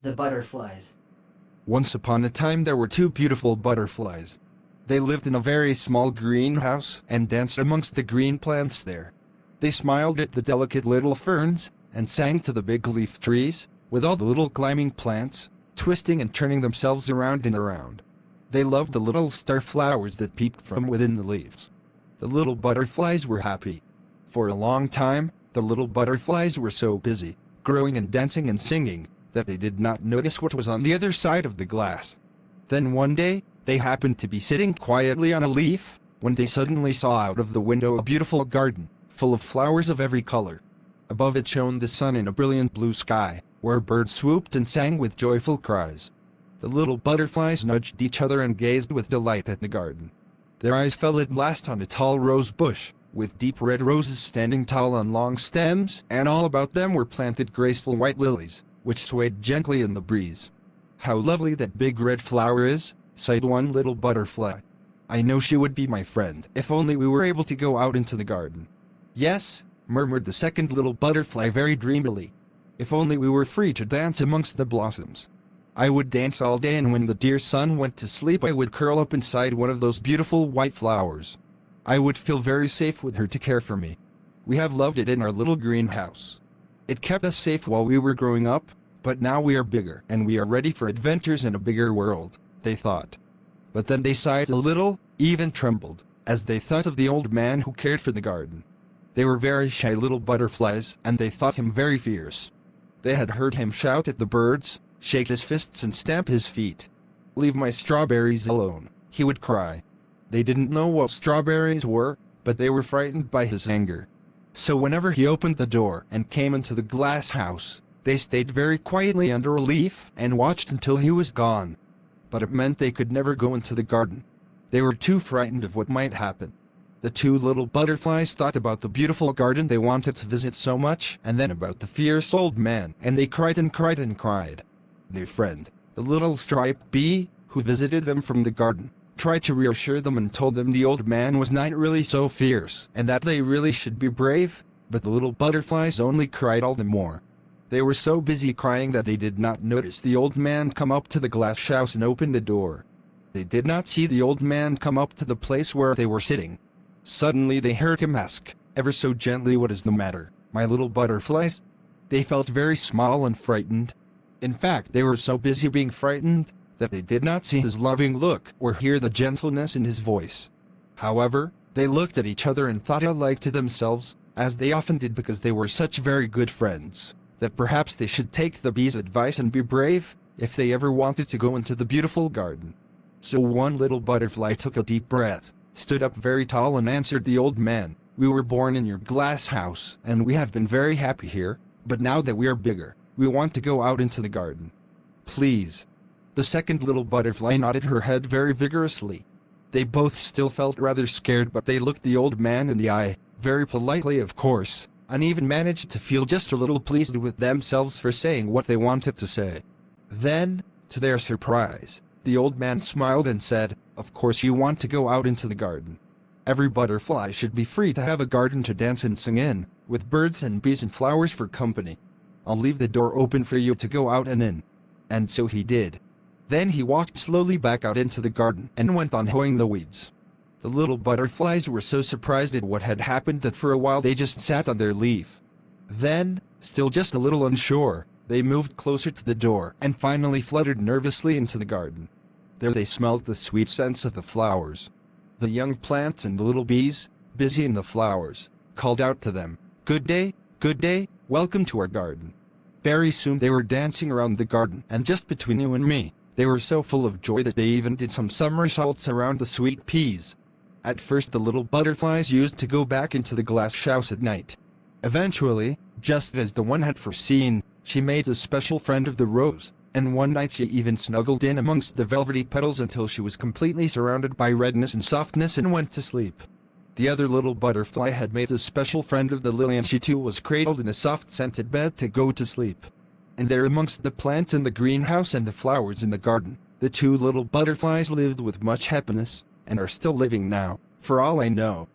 The butterflies. Once upon a time there were two beautiful butterflies. They lived in a very small greenhouse and danced amongst the green plants there. They smiled at the delicate little ferns and sang to the big leaf trees, with all the little climbing plants, twisting and turning themselves around and around. They loved the little star flowers that peeped from within the leaves. The little butterflies were happy. For a long time, the little butterflies were so busy, growing and dancing and singing, that they did not notice what was on the other side of the glass. Then one day, they happened to be sitting quietly on a leaf, when they suddenly saw out of the window a beautiful garden, full of flowers of every color. Above it shone the sun in a brilliant blue sky, where birds swooped and sang with joyful cries. The little butterflies nudged each other and gazed with delight at the garden. Their eyes fell at last on a tall rose bush, with deep red roses standing tall on long stems, and all about them were planted graceful white lilies, which swayed gently in the breeze. "How lovely that big red flower is," sighed one little butterfly. "I know she would be my friend if only we were able to go out into the garden." "Yes," murmured the second little butterfly very dreamily. "If only we were free to dance amongst the blossoms. I would dance all day, and when the dear sun went to sleep I would curl up inside one of those beautiful white flowers. I would feel very safe with her to care for me. We have loved it in our little greenhouse. It kept us safe while we were growing up, but now we are bigger and we are ready for adventures in a bigger world," they thought. But then they sighed a little, even trembled, as they thought of the old man who cared for the garden. They were very shy little butterflies, and they thought him very fierce. They had heard him shout at the birds, shake his fists and stamp his feet. "Leave my strawberries alone," he would cry. They didn't know what strawberries were, but they were frightened by his anger. So whenever he opened the door and came into the glass house, they stayed very quietly under a leaf and watched until he was gone. But it meant they could never go into the garden. They were too frightened of what might happen. The two little butterflies thought about the beautiful garden they wanted to visit so much, and then about the fierce old man, and they cried and cried and cried. Their friend, the little striped bee, who visited them from the garden, tried to reassure them and told them the old man was not really so fierce and that they really should be brave, but the little butterflies only cried all the more. They were so busy crying that they did not notice the old man come up to the glass house and open the door. They did not see the old man come up to the place where they were sitting. Suddenly they heard him ask, ever so gently, "What is the matter, my little butterflies?" They felt very small and frightened. In fact, they were so busy being frightened that they did not see his loving look or hear the gentleness in his voice. However, they looked at each other and thought alike to themselves, as they often did because they were such very good friends, that perhaps they should take the bee's advice and be brave, if they ever wanted to go into the beautiful garden. So one little butterfly took a deep breath, stood up very tall and answered the old man, "We were born in your glass house, and we have been very happy here, but now that we are bigger, we want to go out into the garden. Please." The second little butterfly nodded her head very vigorously. They both still felt rather scared, but they looked the old man in the eye, very politely of course, and even managed to feel just a little pleased with themselves for saying what they wanted to say. Then, to their surprise, the old man smiled and said, "Of course you want to go out into the garden. Every butterfly should be free to have a garden to dance and sing in, with birds and bees and flowers for company. I'll leave the door open for you to go out and in." And so he did. Then he walked slowly back out into the garden and went on hoeing the weeds. The little butterflies were so surprised at what had happened that for a while they just sat on their leaf. Then, still just a little unsure, they moved closer to the door and finally fluttered nervously into the garden. There they smelled the sweet scents of the flowers. The young plants and the little bees, busy in the flowers, called out to them, good day, welcome to our garden." Very soon they were dancing around the garden, and just between you and me, they were so full of joy that they even did some somersaults around the sweet peas. At first the little butterflies used to go back into the glass house at night. Eventually, just as the one had foreseen, she made a special friend of the rose, and one night she even snuggled in amongst the velvety petals until she was completely surrounded by redness and softness and went to sleep. The other little butterfly had made a special friend of the lily, and she too was cradled in a soft scented bed to go to sleep. And there amongst the plants in the greenhouse and the flowers in the garden, the two little butterflies lived with much happiness, and are still living now, for all I know.